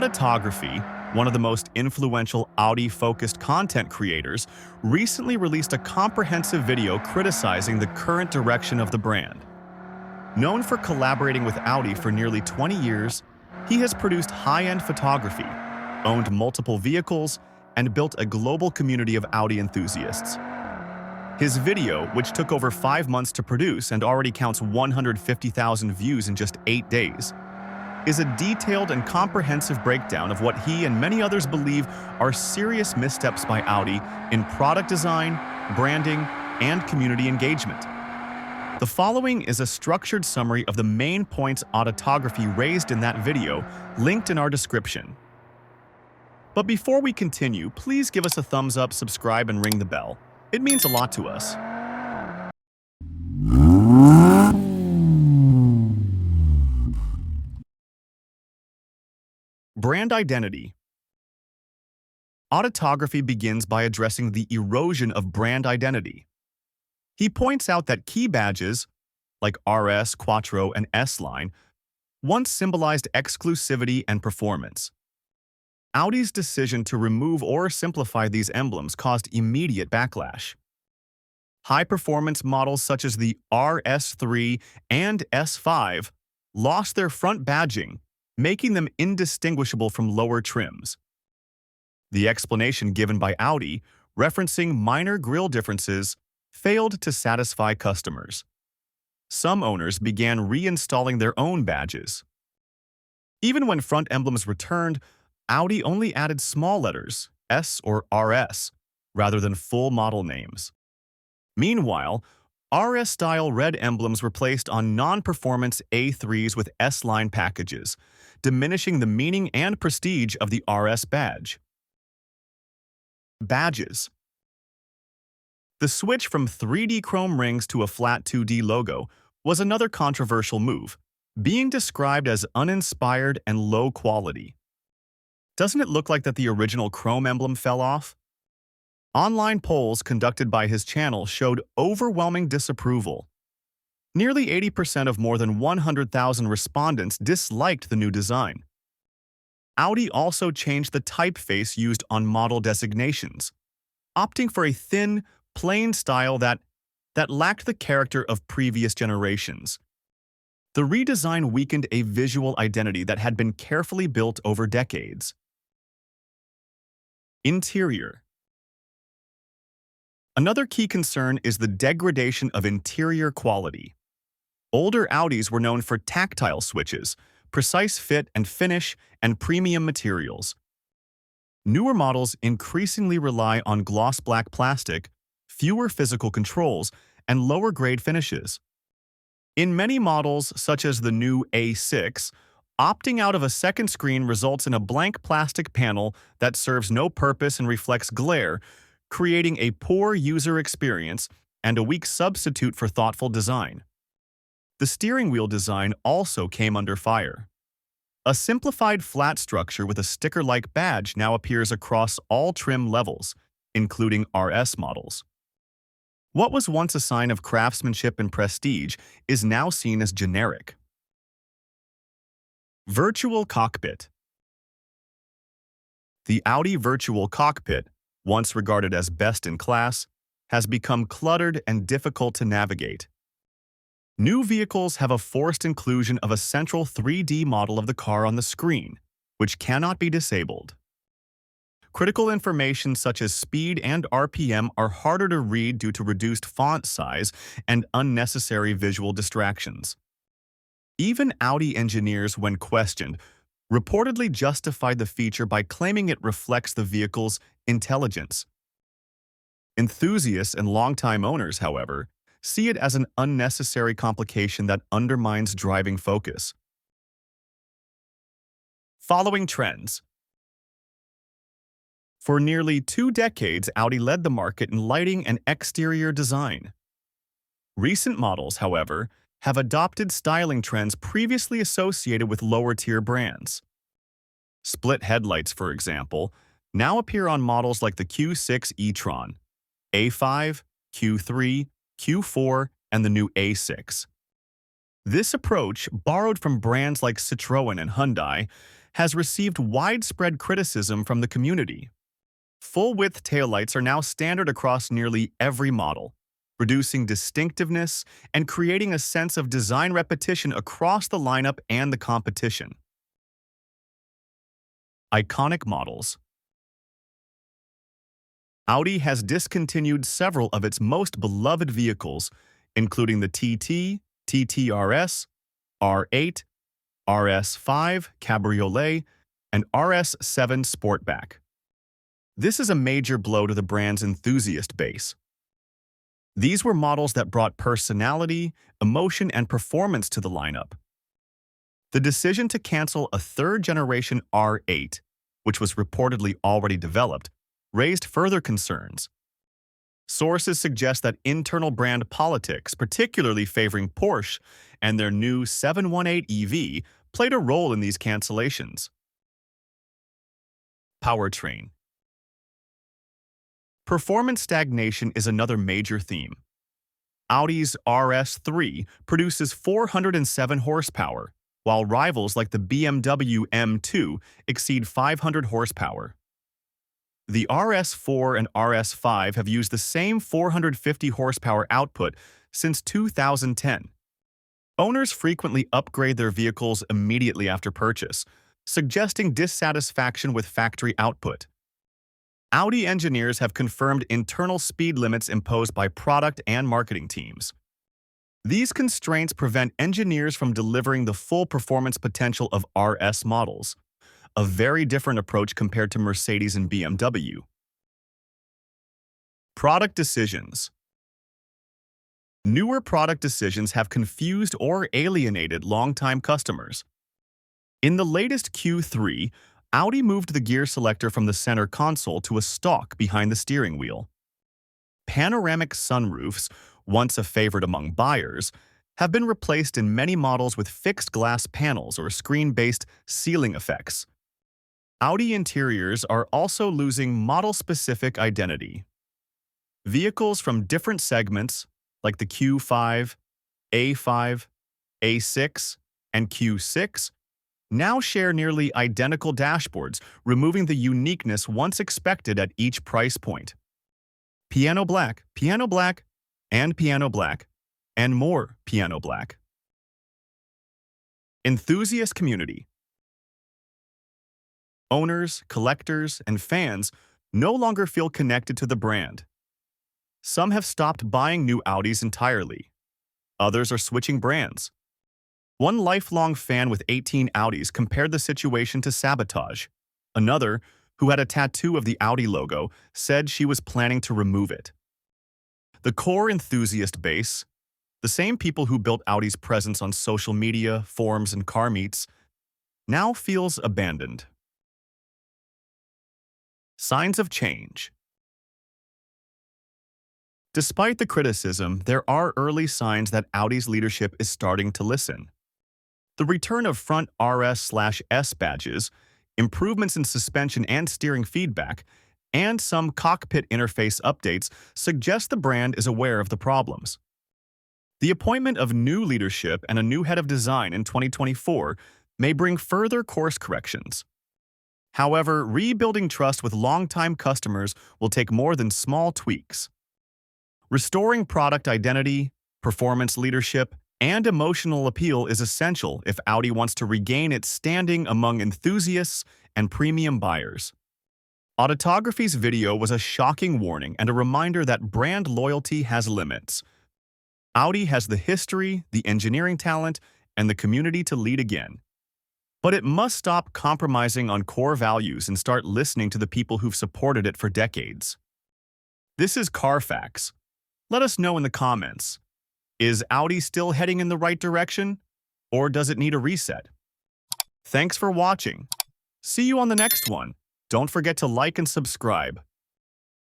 Auditography, one of the most influential Audi-focused content creators, recently released a comprehensive video criticizing the current direction of the brand. Known for collaborating with Audi for nearly 20 years, he has produced high-end photography, owned multiple vehicles, and built a global community of Audi enthusiasts. His video, which took over 5 months to produce and already counts 150,000 views in just 8 days, is a detailed and comprehensive breakdown of what he and many others believe are serious missteps by Audi in product design, branding, and community engagement. The following is a structured summary of the main points Auditography raised in that video, linked in our description. But before we continue, please give us a thumbs up, subscribe, and ring the bell. It means a lot to us. Brand identity. Auditography begins by addressing the erosion of brand identity. He points out that key badges, like RS, Quattro, and S-Line, once symbolized exclusivity and performance. Audi's decision to remove or simplify these emblems caused immediate backlash. High-performance models such as the RS3 and S5 lost their front badging, making them indistinguishable from lower trims. The explanation given by Audi, referencing minor grille differences, failed to satisfy customers. Some owners began reinstalling their own badges. Even when front emblems returned, Audi only added small letters, S or RS, rather than full model names. Meanwhile, RS-style red emblems were placed on non-performance A3s with S-Line packages, diminishing the meaning and prestige of the RS badge. Badges. The switch from 3D chrome rings to a flat 2D logo was another controversial move, being described as uninspired and low quality. Doesn't it look like that the original chrome emblem fell off? Online polls conducted by his channel showed overwhelming disapproval. Nearly 80% of more than 100,000 respondents disliked the new design. Audi also changed the typeface used on model designations, opting for a thin, plain style that lacked the character of previous generations. The redesign weakened a visual identity that had been carefully built over decades. Interior. Another key concern is the degradation of interior quality. Older Audis were known for tactile switches, precise fit and finish, and premium materials. Newer models increasingly rely on gloss black plastic, fewer physical controls, and lower-grade finishes. In many models, such as the new A6, opting out of a second screen results in a blank plastic panel that serves no purpose and reflects glare, creating a poor user experience and a weak substitute for thoughtful design. The steering wheel design also came under fire. A simplified flat structure with a sticker-like badge now appears across all trim levels, including RS models. What was once a sign of craftsmanship and prestige is now seen as generic. Virtual Cockpit. The Audi Virtual Cockpit, once regarded as best in class, has become cluttered and difficult to navigate. New vehicles have a forced inclusion of a central 3D model of the car on the screen, which cannot be disabled. Critical information such as speed and RPM are harder to read due to reduced font size and unnecessary visual distractions. Even Audi engineers, when questioned, reportedly justified the feature by claiming it reflects the vehicle's intelligence. Enthusiasts and longtime owners, however, see it as an unnecessary complication that undermines driving focus. Following trends. For nearly 2 decades, Audi led the market in lighting and exterior design. Recent models, however, have adopted styling trends previously associated with lower-tier brands. Split headlights, for example, now appear on models like the Q6 e-tron, A5, Q3, Q4, and the new A6. This approach, borrowed from brands like Citroën and Hyundai, has received widespread criticism from the community. Full-width taillights are now standard across nearly every model, reducing distinctiveness and creating a sense of design repetition across the lineup and the competition. Iconic models. Audi has discontinued several of its most beloved vehicles, including the TT, TTRS, R8, RS5 Cabriolet, and RS7 Sportback. This is a major blow to the brand's enthusiast base. These were models that brought personality, emotion, and performance to the lineup. The decision to cancel a third-generation R8, which was reportedly already developed, raised further concerns. Sources suggest that internal brand politics, particularly favoring Porsche and their new 718 EV, played a role in these cancellations. Powertrain. Performance stagnation is another major theme. Audi's RS3 produces 407 horsepower, while rivals like the BMW M2 exceed 500 horsepower. The RS4 and RS5 have used the same 450 horsepower output since 2010. Owners frequently upgrade their vehicles immediately after purchase, suggesting dissatisfaction with factory output. Audi engineers have confirmed internal speed limits imposed by product and marketing teams. These constraints prevent engineers from delivering the full performance potential of RS models, a very different approach compared to Mercedes and BMW. Product decisions. Newer product decisions have confused or alienated longtime customers. In the latest Q3, Audi moved the gear selector from the center console to a stalk behind the steering wheel. Panoramic sunroofs, once a favorite among buyers, have been replaced in many models with fixed glass panels or screen-based ceiling effects. Audi interiors are also losing model-specific identity. Vehicles from different segments, like the Q5, A5, A6, and Q6, now share nearly identical dashboards, removing the uniqueness once expected at each price point. Piano black, and more piano black. Enthusiast community. Owners, collectors, and fans no longer feel connected to the brand. Some have stopped buying new Audis entirely. Others are switching brands. One lifelong fan with 18 Audis compared the situation to sabotage. Another, who had a tattoo of the Audi logo, said she was planning to remove it. The core enthusiast base, the same people who built Audi's presence on social media, forums, and car meets, now feels abandoned. Signs of change. Despite the criticism, there are early signs that Audi's leadership is starting to listen. The return of front RS/S badges, improvements in suspension and steering feedback, and some cockpit interface updates suggest the brand is aware of the problems. The appointment of new leadership and a new head of design in 2024 may bring further course corrections. However, rebuilding trust with longtime customers will take more than small tweaks. Restoring product identity, performance leadership, and emotional appeal is essential if Audi wants to regain its standing among enthusiasts and premium buyers. Auditography's video was a shocking warning and a reminder that brand loyalty has limits. Audi has the history, the engineering talent, and the community to lead again. But it must stop compromising on core values and start listening to the people who've supported it for decades. This is Carfax. Let us know in the comments. Is Audi still heading in the right direction? Or does it need a reset? Thanks for watching. See you on the next one. Don't forget to like and subscribe.